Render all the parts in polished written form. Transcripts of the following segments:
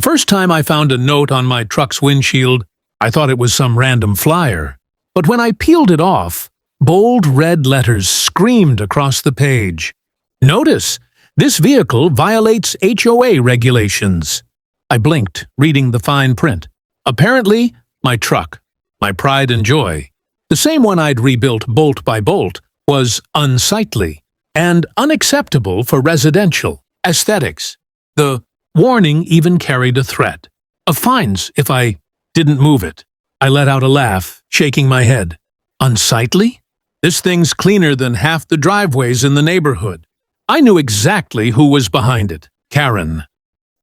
first time I found a note on my truck's windshield, I thought it was some random flyer. But when I peeled it off, bold red letters screamed across the page. Notice, this vehicle violates HOA regulations. I blinked, reading the fine print. Apparently, my truck, my pride and joy, the same one I'd rebuilt bolt by bolt, was unsightly and unacceptable for residential aesthetics. The warning even carried a threat of fines if I didn't move it. I let out a laugh, shaking my head. Unsightly? This thing's cleaner than half the driveways in the neighborhood. I knew exactly who was behind it. Karen.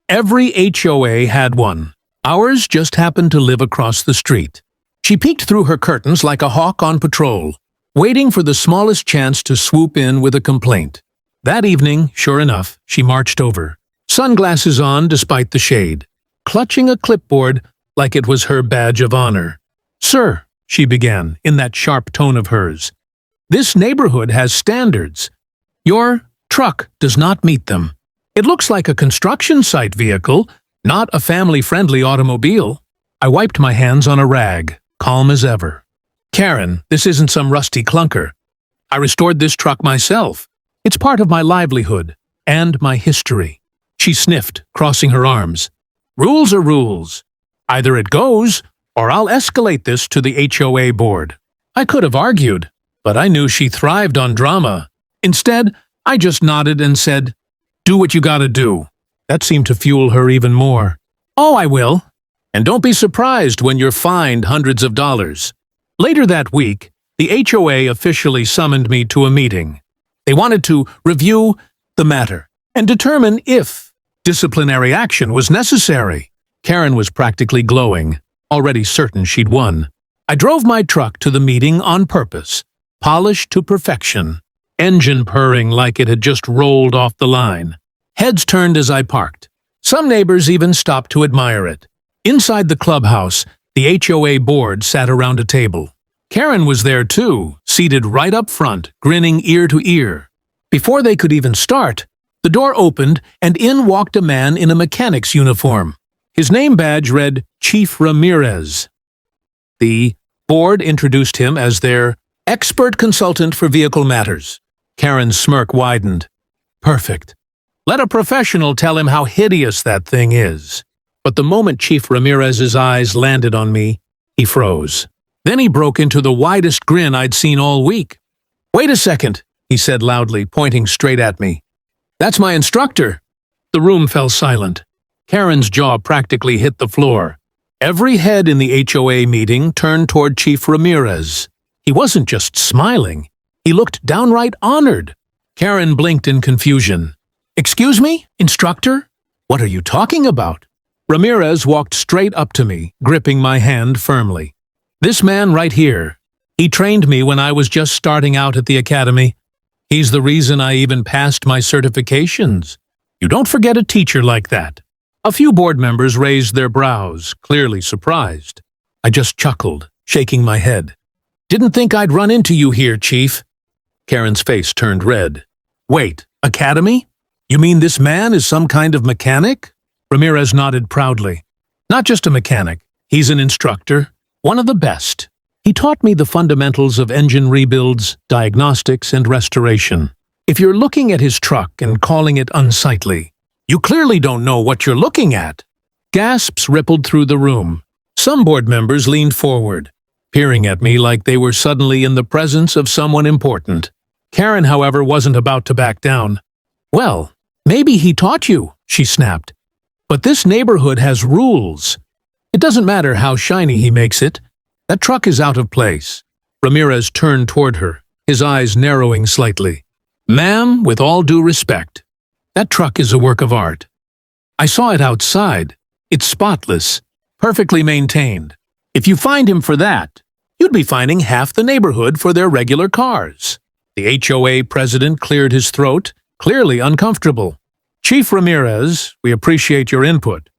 Every HOA had one. Ours just happened to live across the street. She peeked through her curtains like a hawk on patrol, waiting for the smallest chance to swoop in with a complaint. That evening, sure enough, she marched over, sunglasses on despite the shade, clutching a clipboard like it was her badge of honor. "Sir," she began, in that sharp tone of hers, "this neighborhood has standards. Your truck does not meet them. It looks like a construction site vehicle, not a family-friendly automobile." I wiped my hands on a rag, calm as ever. "Karen, this isn't some rusty clunker. I restored this truck myself. It's part of my livelihood and my history." She sniffed, crossing her arms. "Rules are rules. Either it goes, or I'll escalate this to the HOA board." I could have argued, but I knew she thrived on drama. Instead, I just nodded and said, "Do what you gotta do." That seemed to fuel her even more. "Oh, I will. And don't be surprised when you're fined hundreds of dollars." Later that week, the HOA officially summoned me to a meeting. They wanted to review the matter and determine if disciplinary action was necessary. Karen was practically glowing, already certain she'd won. I drove my truck to the meeting on purpose, polished to perfection, engine purring like it had just rolled off the line. Heads turned as I parked. Some neighbors even stopped to admire it. Inside the clubhouse, the HOA board sat around a table. Karen was there too, seated right up front, grinning ear to ear. Before they could even start, the door opened and in walked a man in a mechanic's uniform. His name badge read Chief Ramirez. The board introduced him as their expert consultant for vehicle matters. Karen's smirk widened. Perfect. Let a professional tell him how hideous that thing is. But the moment Chief Ramirez's eyes landed on me, he froze. Then he broke into the widest grin I'd seen all week. "Wait a second," he said loudly, pointing straight at me. "That's my instructor." The room fell silent. Karen's jaw practically hit the floor. Every head in the HOA meeting turned toward Chief Ramirez. He wasn't just smiling. He looked downright honored. Karen blinked in confusion. "Excuse me, instructor? What are you talking about?" Ramirez walked straight up to me, gripping my hand firmly. "This man right here. He trained me when I was just starting out at the academy. He's the reason I even passed my certifications. You don't forget a teacher like that." A few board members raised their brows, clearly surprised. I just chuckled, shaking my head. "Didn't think I'd run into you here, Chief." Karen's face turned red. "Wait, academy? You mean this man is some kind of mechanic?" Ramirez nodded proudly. "Not just a mechanic. He's an instructor, one of the best. He taught me the fundamentals of engine rebuilds, diagnostics, and restoration. If you're looking at his truck and calling it unsightly, you clearly don't know what you're looking at." Gasps rippled through the room. Some board members leaned forward, peering at me like they were suddenly in the presence of someone important. Karen, however, wasn't about to back down. "Well, maybe he taught you," she snapped. "But this neighborhood has rules. It doesn't matter how shiny he makes it. That truck is out of place." Ramirez turned toward her, his eyes narrowing slightly. "Ma'am, with all due respect, that truck is a work of art. I saw it outside. It's spotless, perfectly maintained. If you fined him for that, you'd be fining half the neighborhood for their regular cars." The HOA president cleared his throat, clearly uncomfortable. "Chief Ramirez, we appreciate your input.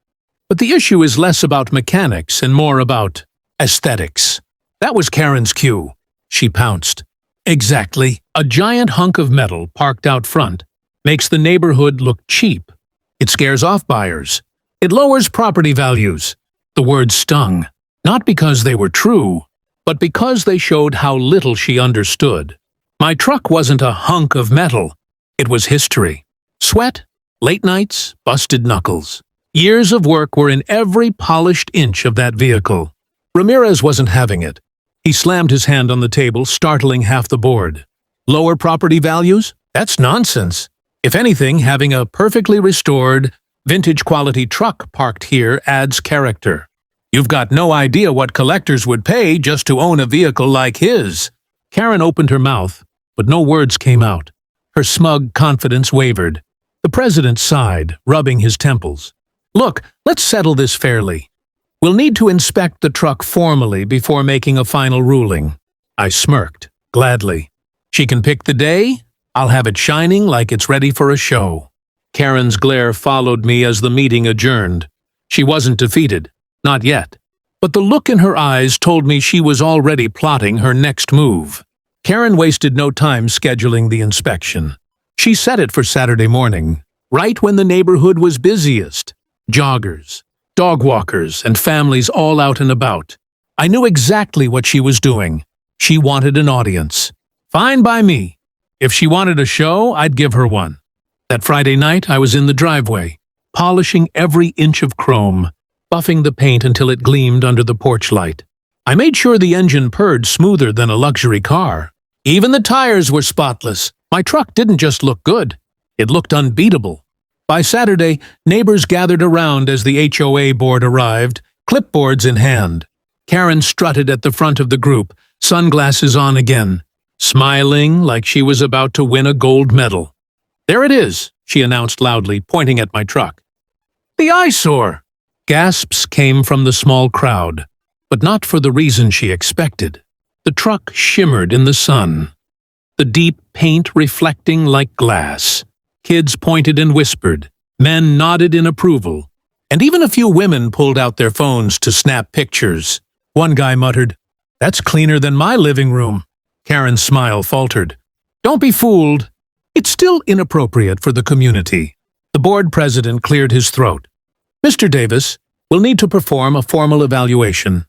But the issue is less about mechanics and more about aesthetics." That was Karen's cue. She pounced. "Exactly. A giant hunk of metal parked out front makes the neighborhood look cheap. It scares off buyers. It lowers property values. The words stung, not because they were true, but because they showed how little she understood. My truck wasn't a hunk of metal. It was history. Sweat, late nights, busted knuckles. Years of work were in every polished inch of that vehicle. Ramirez wasn't having it. He slammed his hand on the table, startling half the board. Lower property values? That's nonsense. If anything, having a perfectly restored, vintage-quality truck parked here adds character. You've got no idea what collectors would pay just to own a vehicle like his. Karen opened her mouth, but no words came out. Her smug confidence wavered. The president sighed, rubbing his temples. Look, let's settle this fairly. We'll need to inspect the truck formally before making a final ruling. I smirked, gladly. She can pick the day. I'll have it shining like it's ready for a show. Karen's glare followed me as the meeting adjourned. She wasn't defeated. Not yet. But the look in her eyes told me she was already plotting her next move. Karen wasted no time scheduling the inspection. She set it for Saturday morning, right when the neighborhood was busiest. Joggers, dog walkers, and families all out and about. I knew exactly what she was doing. She wanted an audience. Fine by me. If she wanted a show, I'd give her one. That Friday night, I was in the driveway, polishing every inch of chrome, buffing the paint until it gleamed under the porch light. I made sure the engine purred smoother than a luxury car. Even the tires were spotless. My truck didn't just look good. It looked unbeatable. By Saturday, neighbors gathered around as the HOA board arrived, clipboards in hand. Karen strutted at the front of the group, sunglasses on again, smiling like she was about to win a gold medal. There it is, she announced loudly, pointing at my truck. The eyesore! Gasps came from the small crowd, but not for the reason she expected. The truck shimmered in the sun, the deep paint reflecting like glass. Kids pointed and whispered, men nodded in approval, and even a few women pulled out their phones to snap pictures. One guy muttered, "That's cleaner than my living room." Karen's smile faltered. "Don't be fooled. It's still inappropriate for the community." The board president cleared his throat. "Mr. Davis, we'll need to perform a formal evaluation."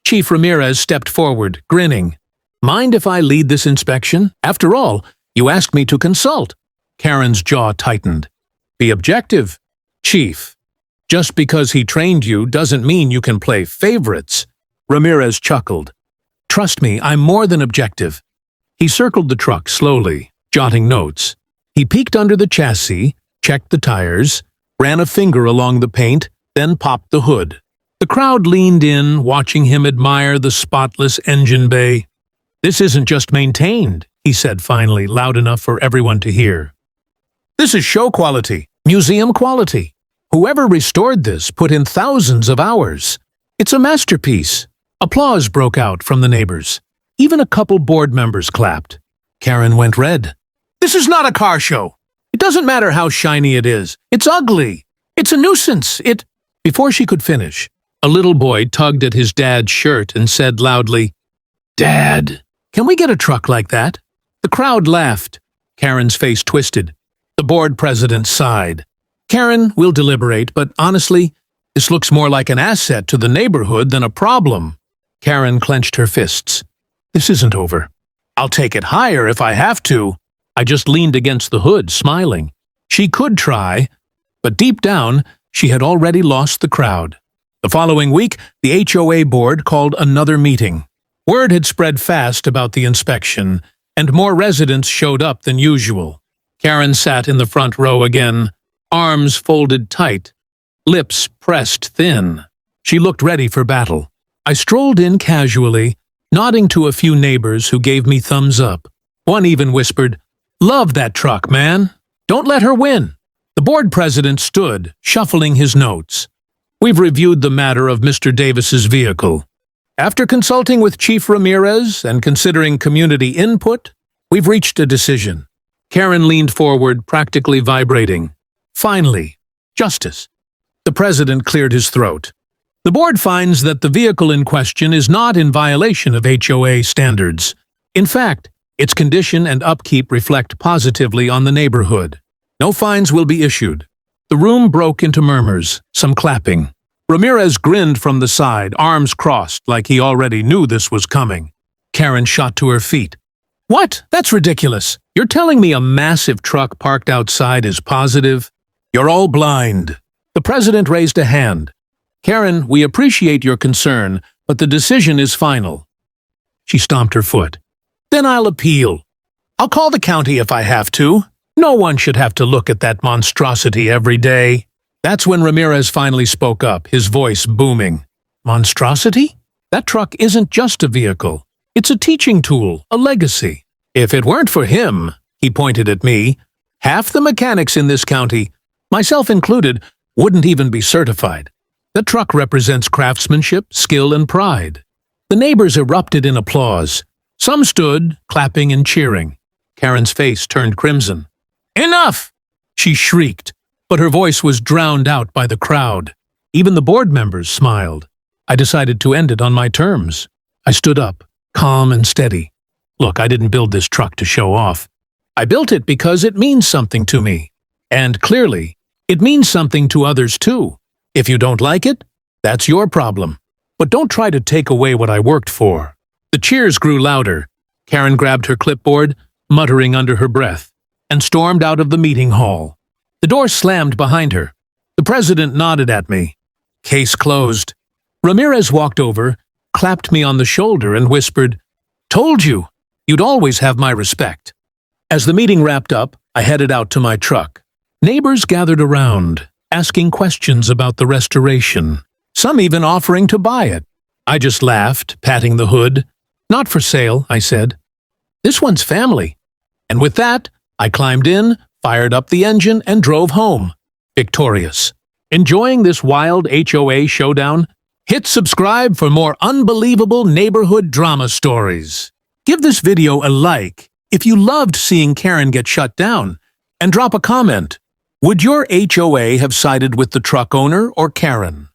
Chief Ramirez stepped forward, grinning. "Mind if I lead this inspection? After all, you asked me to consult." Karen's jaw tightened. "Be objective, Chief. Just because he trained you doesn't mean you can play favorites." Ramirez chuckled. "Trust me, I'm more than objective." He circled the truck slowly, jotting notes. He peeked under the chassis, checked the tires, ran a finger along the paint, then popped the hood. The crowd leaned in, watching him admire the spotless engine bay. "This isn't just maintained," he said finally, loud enough for everyone to hear. "This is show quality, museum quality. Whoever restored this put in thousands of hours. It's a masterpiece." Applause broke out from the neighbors. Even a couple board members clapped. Karen went red. "This is not a car show. It doesn't matter how shiny it is. It's ugly. It's a nuisance. Before she could finish, a little boy tugged at his dad's shirt and said loudly, "Dad, can we get a truck like that?" The crowd laughed. Karen's face twisted. The board president sighed. "Karen, we'll deliberate, but honestly, this looks more like an asset to the neighborhood than a problem." Karen clenched her fists. "This isn't over. I'll take it higher if I have to." I just leaned against the hood, smiling. She could try, but deep down, she had already lost the crowd. The following week, the HOA board called another meeting. Word had spread fast about the inspection, and more residents showed up than usual. Karen sat in the front row again, arms folded tight, lips pressed thin. She looked ready for battle. I strolled in casually, nodding to a few neighbors who gave me thumbs up. One even whispered, "Love that truck, man. Don't let her win." The board president stood, shuffling his notes. "We've reviewed the matter of Mr. Davis's vehicle. After consulting with Chief Ramirez and considering community input, we've reached a decision." Karen leaned forward, practically vibrating. "Finally, justice." The president cleared his throat. "The board finds that the vehicle in question is not in violation of HOA standards. In fact, its condition and upkeep reflect positively on the neighborhood. No fines will be issued. The room broke into murmurs, some clapping. Ramirez grinned from the side, arms crossed like he already knew this was coming. Karen shot to her feet. "What? That's ridiculous. You're telling me a massive truck parked outside is positive? You're all blind." The president raised a hand. "Karen, we appreciate your concern, but the decision is final." She stomped her foot. "Then I'll appeal. I'll call the county if I have to. No one should have to look at that monstrosity every day." That's when Ramirez finally spoke up, his voice booming. "Monstrosity? That truck isn't just a vehicle. It's a teaching tool, a legacy. If it weren't for him," he pointed at me, "half the mechanics in this county, myself included, wouldn't even be certified. The truck represents craftsmanship, skill, and pride." The neighbors erupted in applause. Some stood, clapping and cheering. Karen's face turned crimson. "Enough!" she shrieked, but her voice was drowned out by the crowd. Even the board members smiled. I decided to end it on my terms. I stood up, calm and steady. Look, I didn't build this truck to show off. I built it because it means something to me. And clearly, it means something to others too. If you don't like it, that's your problem. But don't try to take away what I worked for. The cheers grew louder. Karen grabbed her clipboard, muttering under her breath, and stormed out of the meeting hall. The door slammed behind her. The president nodded at me. Case closed. Ramirez walked over, clapped me on the shoulder, and whispered, "Told you, you'd always have my respect." As the meeting wrapped up, I headed out to my truck. Neighbors gathered around, asking questions about the restoration, some even offering to buy it. I just laughed, patting the hood. "Not for sale," I said. "This one's family." And with that, I climbed in, fired up the engine, and drove home, victorious. Enjoying this wild HOA showdown? Hit subscribe for more unbelievable neighborhood drama stories. Give this video a like if you loved seeing Karen get shut down, and drop a comment. Would your HOA have sided with the truck owner or Karen?